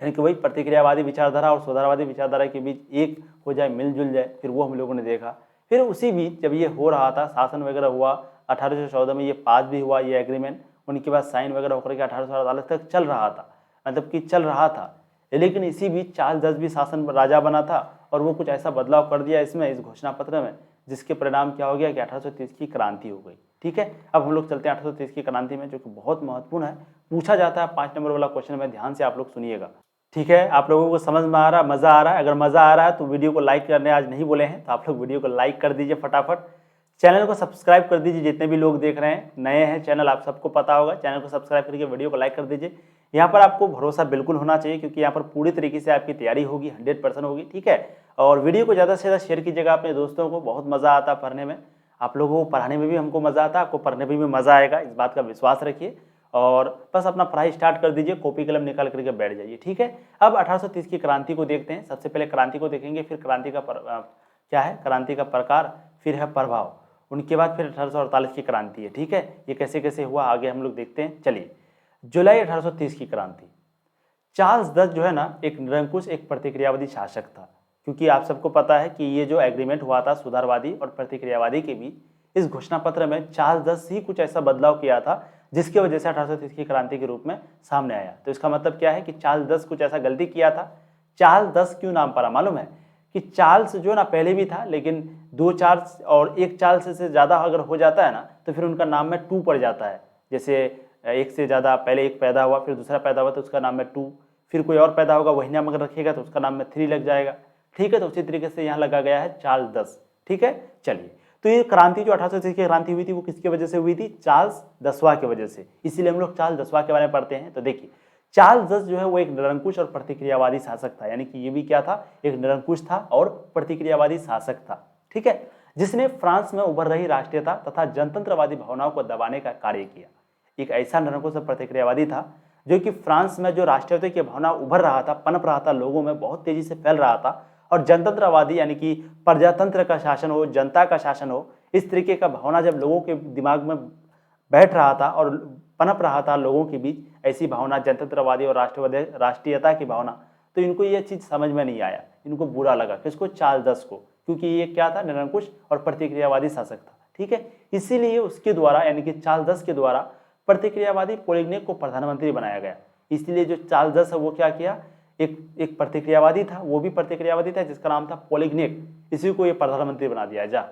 यानी कि वही प्रतिक्रियावादी विचारधारा और सुधारवादी विचारधारा के बीच एक हो जाए, मिलजुल जाए, फिर वो हम लोगों ने देखा। फिर उसी बीच जब ये हो रहा था, शासन वगैरह हुआ, 1814 में ये पास भी हुआ ये एग्रीमेंट। उनके बाद साइन वगैरह होकर के 1848 तक चल रहा था, मतलब कि चल रहा था। लेकिन इसी बीच चार्ल्स 10 भी शासन राजा बना था, और वो कुछ ऐसा बदलाव कर दिया इसमें, इस घोषणा पत्र में, जिसके परिणाम क्या हो गया कि 1830 की क्रांति हो गई। ठीक है, अब हम लोग चलते हैं 1830 की क्रांति में, जो कि बहुत महत्वपूर्ण है, पूछा जाता है 5 नंबर वाला क्वेश्चन में। ध्यान से आप लोग सुनिएगा। ठीक है, आप लोगों को समझ में आ रहा, मज़ा आ रहा है? अगर मज़ा आ रहा है तो वीडियो को लाइक करने आज नहीं बोले हैं, तो आप लोग वीडियो को लाइक कर दीजिए फटाफट। चैनल को सब्सक्राइब कर दीजिए, जितने भी लोग देख रहे हैं, नए हैं चैनल, आप सबको पता होगा। चैनल को सब्सक्राइब करके वीडियो को लाइक कर दीजिए। यहाँ पर आपको भरोसा बिल्कुल होना चाहिए, क्योंकि यहाँ पर पूरी तरीके से आपकी तैयारी होगी, 100% होगी। ठीक है, और वीडियो को ज़्यादा से ज़्यादा शेयर कीजिएगा अपने दोस्तों को। बहुत मज़ा आता है पढ़ने में, आप लोगों को पढ़ाने में भी हमको मज़ा आता है, आपको पढ़ने में भी मज़ा आएगा, इस बात का विश्वास रखिए। और बस अपना पढ़ाई स्टार्ट कर दीजिए, कॉपी कलम निकाल करके बैठ जाइए। ठीक है, अब 1830 की क्रांति को देखते हैं। सबसे पहले क्रांति को देखेंगे, फिर क्रांति का क्या है, क्रांति का प्रकार, फिर है प्रभाव, उनके बाद फिर 1848 की क्रांति है। ठीक है, ये कैसे कैसे हुआ आगे हम लोग देखते हैं। चलिए, जुलाई 1830 की क्रांति। चार्ल्स 10 जो है ना, एक निरंकुश, एक प्रतिक्रियावादी शासक था, क्योंकि आप सबको पता है कि ये जो एग्रीमेंट हुआ था सुधारवादी और प्रतिक्रियावादी के बीच, इस घोषणा पत्र में चार्ल्स 10 ही कुछ ऐसा बदलाव किया था, जिसकी वजह से 1830 की क्रांति के रूप में सामने आया। तो इसका मतलब क्या है कि चार्ल्स 10 कुछ ऐसा गलती किया था। चार्ल्स 10 क्यों नाम पड़ा मालूम है? कि चार्ल्स जो ना पहले भी था, लेकिन 2 चार्ल्स और 1 चार्ल्स से ज़्यादा अगर हो जाता है ना, तो फिर उनका नाम में 2 पड़ जाता है। जैसे एक से ज़्यादा, पहले एक पैदा हुआ, फिर दूसरा पैदा हुआ, तो उसका नाम में 2, फिर कोई और पैदा होगा, वही नाम अगर रखिएगा तो उसका नाम में 3 लग जाएगा। ठीक है, तो उसी तरीके से यहाँ लगा गया है चार्ल्स 10। ठीक है, चलिए, तो ये क्रांति जो 1830 की क्रांति हुई थी, वो किसकी वजह से हुई थी? चार्ल्स 10वां की वजह से। इसीलिए हम लोग चार्ल्स 10वां के बारे में पढ़ते हैं। तो देखिए, चार्ल्स 10 जो है वो एक निरंकुश और प्रतिक्रियावादी शासक था, यानी कि ये भी क्या था, एक निरंकुश था और प्रतिक्रियावादी शासक था। ठीक है, जिसने फ्रांस में उभर रही राष्ट्रीयता तथा जनतंत्रवादी भावनाओं को दबाने का कार्य किया। एक ऐसा निरंकुश और प्रतिक्रियावादी था जो कि फ्रांस में जो राष्ट्रीयता की भावना उभर रहा था, पनप रहा था, लोगों में बहुत तेजी से फैल रहा था, और जनतंत्रवादी यानी कि प्रजातंत्र का शासन हो, जनता का शासन हो, इस तरीके का भावना जब लोगों के दिमाग में बैठ रहा था और पनप रहा था लोगों के बीच, ऐसी भावना जनतंत्रवादी और राष्ट्रीयता की भावना, तो इनको ये चीज़ समझ में नहीं आया, इनको बुरा लगा। किसको? चार्ल्स 10 को, क्योंकि ये क्या था, निरंकुश और प्रतिक्रियावादी शासक था। ठीक है, इसीलिए उसके द्वारा, यानी कि चार्ल्स 10 के द्वारा प्रतिक्रियावादी पोलिग्नेक को प्रधानमंत्री बनाया गया। इसलिए जो चार्ल्स 10 है वो क्या किया, एक प्रतिक्रियावादी था, वो भी प्रतिक्रियावादी था, जिसका नाम था पोलिग्नेक, इसी को ये प्रधानमंत्री बना दिया। जा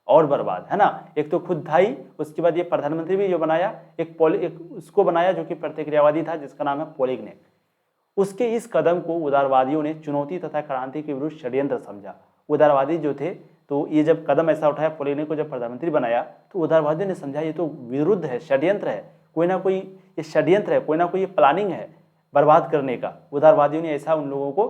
और बर्बाद है ना, एक तो खुद था ही, उसके बाद ये प्रधानमंत्री भी जो बनाया, एक उसको बनाया जो कि प्रतिक्रियावादी था, जिसका नाम है पोलिग्नेक। उसके इस कदम को उदारवादियों ने चुनौती तथा क्रांति के विरुद्ध षड्यंत्र समझा। उदारवादी जो थे, तो ये जब कदम ऐसा उठाया, पोलिग्नेक को जब प्रधानमंत्री बनाया, तो उदारवादियों ने समझा ये तो विरुद्ध है, षड्यंत्र है, कोई ना कोई ये षड्यंत्र है, कोई ना कोई ये प्लानिंग है, बर्बाद करने का उदारवादियों ने ऐसा उन लोगों को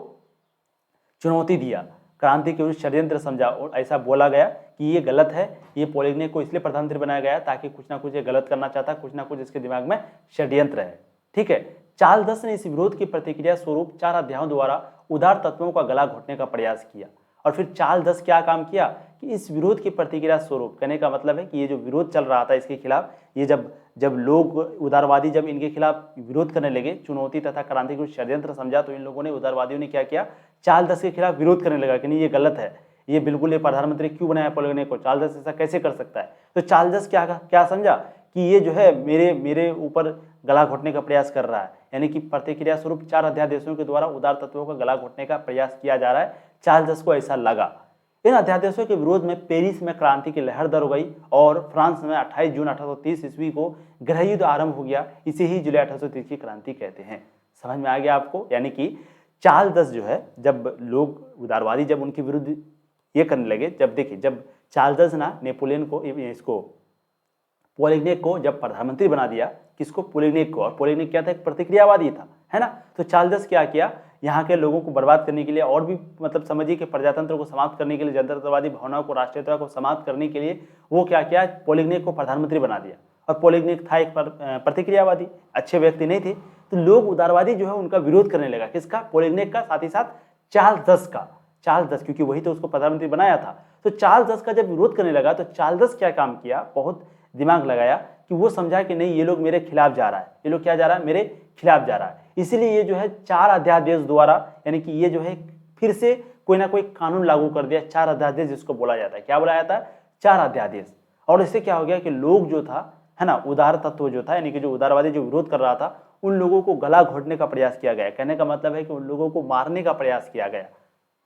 चुनौती दिया, क्रांति के विरुद्ध षड्यंत्र समझा और ऐसा बोला गया कि ये गलत है, ये पोलिग्ने को इसलिए प्रधानमंत्री बनाया गया ताकि कुछ ना कुछ ये गलत करना चाहता, कुछ ना कुछ इसके दिमाग में षड्यंत्र है। ठीक है, चार्ल्स ने इस विरोध की प्रतिक्रिया स्वरूप 4 अध्यायों द्वारा उदार तत्वों का गला घोटने का प्रयास किया। और फिर चार्ल्स क्या काम किया कि इस विरोध की प्रतिक्रिया स्वरूप, कहने का मतलब है कि ये जो विरोध चल रहा था इसके खिलाफ, ये जब लोग उदारवादी जब इनके खिलाफ विरोध करने लगे, चुनौती तथा क्रांति को षड्यंत्र समझा, तो इन लोगों ने, उदारवादियों ने क्या किया, चार्ल्स के खिलाफ विरोध करने लगा कि नहीं ये गलत है, ये बिल्कुल, ये प्रधानमंत्री क्यों बनाया पोलिग्ने को, चार्ल्स ऐसा कैसे कर सकता है। तो चार्ल्स क्या समझा कि ये जो है मेरे ऊपर गला घोटने का प्रयास कर रहा है, यानी कि प्रतिक्रिया स्वरूप 4 अध्यादेशों के द्वारा उदार तत्वों का गला घोटने का प्रयास किया जा रहा है। चार्ल्स को ऐसा लगा। इन अध्यादेशों के विरोध में पेरिस में क्रांति की लहर दर हो गई और फ्रांस में 28 जून 1830 ईस्वी को गृह युद्ध आरंभ हो गया। इसे ही जुलाई 1830 की क्रांति कहते हैं। समझ में आ गया आपको? यानी कि चार्ल्स जो है, जब लोग उदारवादी जब उनके विरुद्ध ये करने लगे, जब देखिए, जब चार्ल्स ना नेपोलियन को, इसको पोलिग्ने को जब प्रधानमंत्री बना दिया, किसको, पोलिग्ने को, और पोलिग्ने क्या था, एक प्रतिक्रियावादी था, है ना। तो चार्ल्स क्या किया, यहाँ के लोगों को बर्बाद करने के लिए और भी मतलब समझिए कि प्रजातंत्र को समाप्त करने के लिए, जनतावादी भावनाओं को, राष्ट्रीयता को समाप्त करने के लिए वो क्या किया, पोलिग्ने को प्रधानमंत्री बना दिया। और पोलिग्ने था एक प्रतिक्रियावादी, अच्छे व्यक्ति नहीं थे, तो लोग उदारवादी जो है उनका विरोध करने लगा, किसका, पोलिग्ने का, साथ ही साथ चार्ल्स का। चार्ल्स, क्योंकि वही तो उसको प्रधानमंत्री बनाया था। तो चार्ल्स का जब विरोध करने लगा तो चार्ल्स क्या काम किया, बहुत दिमाग लगाया कि वो समझा कि नहीं, ये लोग मेरे खिलाफ जा रहा है, ये लोग क्या जा रहा है, मेरे खिलाफ जा रहा है। इसलिए ये जो है 4 अध्यादेश द्वारा, यानी कि ये जो है फिर से कोई ना कोई कानून लागू कर दिया, 4 अध्यादेश जिसको बोला जाता है। क्या बोला जाता है, 4 अध्यादेश। और इससे क्या हो गया कि लोग जो था, है ना, उदार तत्व जो था, यानी कि जो उदारवादी जो विरोध कर रहा था, उन लोगों को गला घोटने का प्रयास किया गया। कहने का मतलब है कि उन लोगों को मारने का प्रयास किया गया।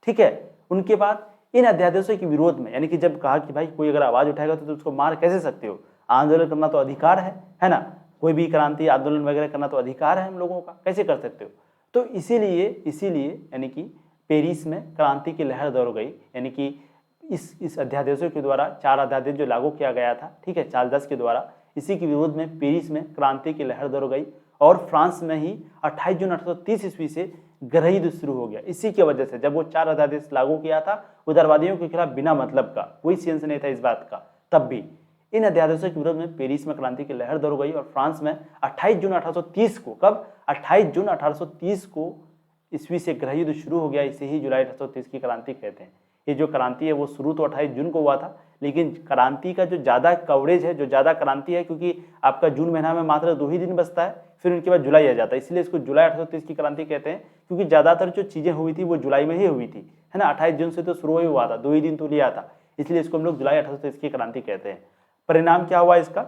ठीक है, उनके बाद इन अध्यादेशों के विरोध में, यानी कि जब कहा कि भाई कोई अगर आवाज उठाएगा तो उसको मार कैसे सकते हो, आंदोलन करना तो अधिकार है ना, कोई भी क्रांति आंदोलन वगैरह करना तो अधिकार है हम लोगों का, कैसे कर सकते हो। तो इसीलिए यानी कि पेरिस में क्रांति की लहर दौड़ गई, यानी कि इस अध्यादेशों के द्वारा 4 अध्यादेश जो लागू किया गया था, ठीक है, चार्ल्स के द्वारा, इसी के विरोध में पेरिस में क्रांति की लहर दौड़ गई और फ्रांस में ही 28 जून 1830 ईस्वी से गृह युद्ध शुरू हो गया। इसी की वजह से जब वो 4 अध्यादेश लागू किया था उदारवादियों के खिलाफ, बिना मतलब का, कोई सेंस नहीं था इस बात का, तब भी इन अध्यादेशों के विरोध में पेरिस में क्रांति की लहर दौड़ गई और फ्रांस में 28 जून 1830 को, कब, 28 जून 1830 को ईस्वी से गृह युद्ध शुरू हो गया। इसे ही जुलाई 1830 की क्रांति कहते हैं। ये जो क्रांति है वो शुरू तो 28 जून को हुआ था, लेकिन क्रांति का जो ज़्यादा कवरेज है, जो ज़्यादा क्रांति है, क्योंकि आपका जून महीना में मात्र 2 ही दिन बचता है, फिर उनके बाद जुलाई आ जाता है, इसलिए इसको जुलाई 1830 की क्रांति कहते हैं, क्योंकि ज़्यादातर जो चीज़ें हुई थी वो जुलाई में ही हुई थी, है ना। 28 जून से तो शुरू ही हुआ था, 2 ही दिन तो लिया था, इसलिए इसको हम लोग जुलाई 1830 की क्रांति कहते हैं। परिणाम क्या हुआ इसका,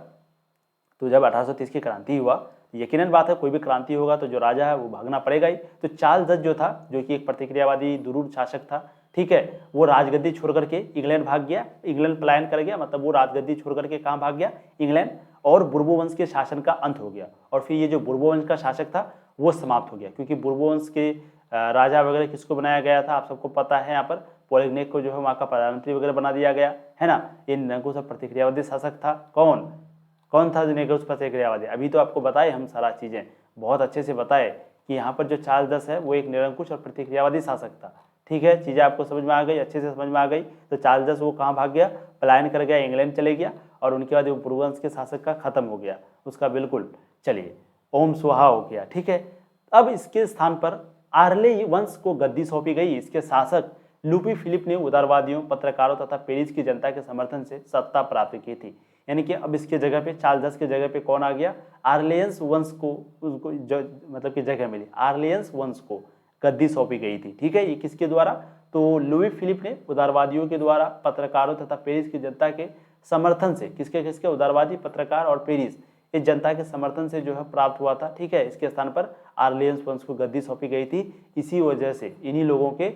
तो जब 1830 की क्रांति हुआ, यकीनन बात है कोई भी क्रांति होगा तो जो राजा है वो भागना पड़ेगा ही। तो चार्ल्स जो था, जो कि एक प्रतिक्रियावादी दुरूर शासक था, ठीक है, वो राजगद्दी छोड़ करके इंग्लैंड भाग गया, इंग्लैंड पलायन कर गया, मतलब वो राजगद्दी छोड़ करके कहाँ भाग गया, इंग्लैंड, और बुर्बो वंश के शासन का अंत हो गया। और फिर ये जो बुर्बो वंश का शासक था वो समाप्त हो गया, क्योंकि बुर्बो वंश के राजा वगैरह किसको बनाया गया था, आप सबको पता है। यहाँ पर पोलिग्ने को जो है वहाँ का प्रधानमंत्री वगैरह बना दिया गया, है ना। ये निरंकुश प्रतिक्रियावादी शासक था। कौन था निरंकुश प्रतिक्रियावादी? अभी तो आपको बताए हम सारा चीज़ें, बहुत अच्छे से बताए कि यहाँ पर जो चार्ल्स है वो एक निरंकुश और प्रतिक्रियावादी शासक था। ठीक है, चीज़ें आपको समझ में आ गई, अच्छे से समझ में आ गई। तो चार्ल्स वो कहाँ भाग गया, पलायन कर गया, इंग्लैंड चले गया, और उनके बाद वो पूर्ववंश के शासक का खत्म हो गया उसका, बिल्कुल, चलिए, ओम स्वाहा हो गया। ठीक है, अब इसके स्थान पर आर्ले वंश को गद्दी सौंपी गई। इसके शासक लुपी फिलिप ने उदारवादियों, पत्रकारों तथा पेरिस की जनता के समर्थन से सत्ता प्राप्त की थी। यानी कि अब इसके जगह पे, चार्ल्स के जगह पे कौन आ गया, आर्लियंस वंश को, उसको मतलब की जगह मिली, आर्लियंस वंश को गद्दी सौंपी गई थी। ठीक है, ये किसके द्वारा, तो लुई फिलिप ने उदारवादियों के द्वारा, पत्रकारों तथा पेरिस की जनता के समर्थन से, किसके उदारवादी, पत्रकार और पेरिस इस जनता के समर्थन से जो है प्राप्त हुआ था। ठीक है, इसके स्थान पर आर्लियंस वंश को गद्दी सौंपी गई थी। इसी वजह से, इन्हीं लोगों के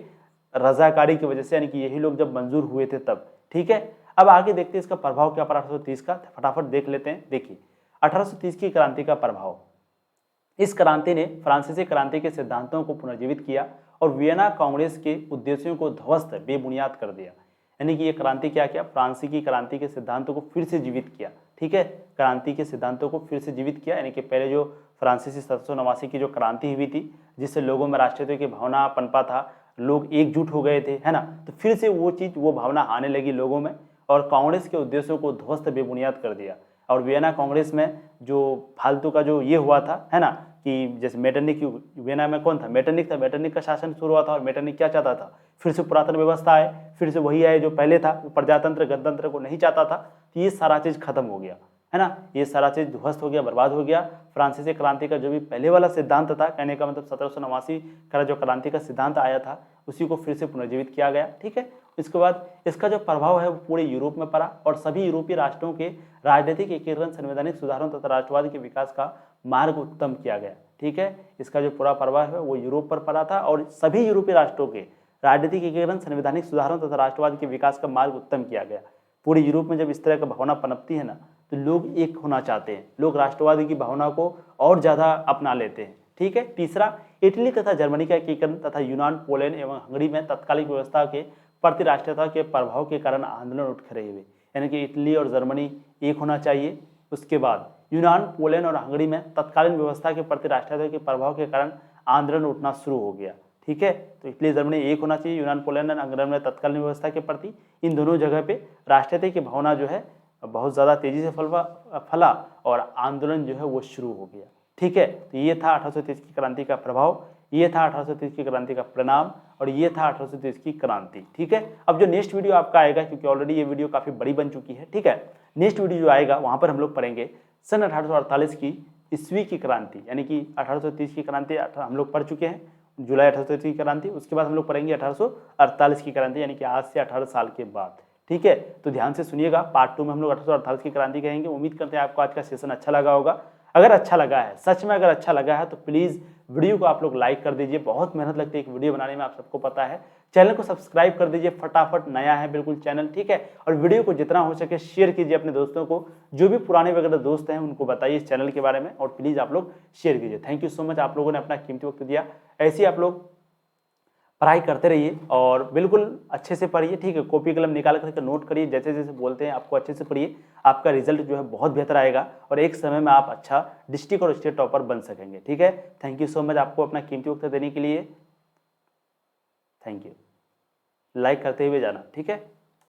रजाकारी की वजह से, यानी कि यही लोग जब मंजूर हुए थे तब। ठीक है, अब आगे देखते हैं इसका प्रभाव क्या पड़ा 1830 का, फटाफट देख लेते हैं। देखिए 1830 की क्रांति का प्रभाव, इस क्रांति ने फ्रांसीसी क्रांति के सिद्धांतों को पुनर्जीवित किया और वियना कांग्रेस के उद्देश्यों को ध्वस्त, बेबुनियाद कर दिया। यानी कि ये क्रांति क्या किया, फ्रांसीसी क्रांति के सिद्धांतों को फिर से जीवित किया। ठीक है, क्रांति के सिद्धांतों को फिर से जीवित किया, यानी कि पहले जो फ्रांसीसी 1789 की जो क्रांति हुई थी, जिससे लोगों में राष्ट्रीयता की भावना पनपा था, लोग एकजुट हो गए थे, है ना, तो फिर से वो चीज़, वो भावना आने लगी लोगों में और कांग्रेस के उद्देश्यों को ध्वस्त बेबुनियाद कर दिया। और वियना कांग्रेस में जो फालतू का जो ये हुआ था, है ना, कि जैसे मेटरनिक, वियना में कौन था, मेटरनिक था, मेटरनिक का शासन शुरू हुआ था और मेटरनिक क्या चाहता था, फिर से पुरातन व्यवस्था आए, फिर से वही आए जो पहले था, वो प्रजातंत्र गणतंत्र को नहीं चाहता था। तो ये सारा चीज़ खत्म हो गया, है ना, ये सारा चीज़ ध्वस्त हो गया, बर्बाद हो गया। फ्रांसीसी क्रांति का जो भी पहले वाला सिद्धांत था, कहने का मतलब 1789 का जो क्रांति का सिद्धांत आया था, उसी को फिर से पुनर्जीवित किया गया, ठीक है। इसके बाद इसका जो प्रभाव है वो पूरे यूरोप में पड़ा और सभी यूरोपीय राष्ट्रों के राजनीतिक एकीकरण, संवैधानिक सुधारों तथा राष्ट्रवाद के विकास का मार्ग उत्तम किया गया, ठीक है। इसका जो पूरा प्रभाव है वो यूरोप पर पड़ा था और सभी यूरोपीय राष्ट्रों के राजनीतिक एकीकरण, संवैधानिक सुधारों तथा राष्ट्रवाद के विकास का मार्ग उत्तम किया गया। पूरे यूरोप में जब इस तरह का भावना पनपती है ना, तो लोग एक होना चाहते हैं, लोग राष्ट्रवाद की भावना को और ज़्यादा अपना लेते हैं, ठीक है। तीसरा, इटली तथा जर्मनी का एकीकरण तथा यूनान, पोलैंड एवं हंगरी में तत्कालिक व्यवस्था के प्रति राष्ट्रीयता के प्रभाव के कारण आंदोलन उठ खड़े हुए, यानी कि इटली और जर्मनी एक होना चाहिए। उसके बाद यूनान, पोलैंड और हंगरी में तत्कालीन व्यवस्था के प्रति राष्ट्रीयता के प्रभाव के कारण आंदोलन उठना शुरू हो गया, ठीक है। तो इटली जर्मनी एक होना चाहिए, यूनान, पोलैंड और हंगरी में तत्कालीन व्यवस्था के प्रति, इन दोनों जगह पे राष्ट्रीयता की भावना जो है बहुत ज़्यादा तेजी से फला और आंदोलन जो है वो शुरू हो गया, ठीक है। तो ये था 1830 की क्रांति का प्रभाव, ये था 1830 की क्रांति का परिणाम और ये था 1830 की क्रांति, ठीक है। अब जो नेक्स्ट वीडियो आपका आएगा, क्योंकि ऑलरेडी ये वीडियो काफ़ी बड़ी बन चुकी है, ठीक है, नेक्स्ट वीडियो जो आएगा वहाँ पर हम लोग पढ़ेंगे सन 1848 की ईस्वी की क्रांति, यानी कि 1830 की क्रांति हम लोग पढ़ चुके हैं, जुलाई 1830 की क्रांति। उसके बाद हम लोग पढ़ेंगे 1848 की क्रांति, यानी कि आज से 18 साल के बाद, ठीक है। तो ध्यान से सुनिएगा, पार्ट 2 में हम लोग 1848 की क्रांति कहेंगे। उम्मीद करते हैं आपको आज का सेशन अच्छा लगा होगा। अगर अच्छा लगा है, सच में अगर अच्छा लगा है, तो प्लीज़ वीडियो को आप लोग लाइक कर दीजिए। बहुत मेहनत लगती है एक वीडियो बनाने में, आप सबको पता है। चैनल को सब्सक्राइब कर दीजिए फटाफट, नया है बिल्कुल चैनल, ठीक है। और वीडियो को जितना हो सके शेयर कीजिए अपने दोस्तों को, जो भी पुराने वगैरह दोस्त हैं उनको बताइए इस चैनल के बारे में और प्लीज़ आप लोग शेयर कीजिए। थैंक यू सो मच, आप लोगों ने अपना कीमती वक्त दिया। ऐसे ही आप लोग पढ़ाई करते रहिए और बिल्कुल अच्छे से पढ़िए, ठीक है। कॉपी कलम निकाल करके नोट करिए, जैसे जैसे बोलते हैं आपको अच्छे से पढ़िए, आपका रिजल्ट जो है बहुत बेहतर आएगा और एक समय में आप अच्छा डिस्ट्रिक्ट और स्टेट टॉपर बन सकेंगे, ठीक है। थैंक यू सो मच आपको अपना कीमती वक्त देने के लिए, थैंक यू। लाइक करते हुए जाना, ठीक है।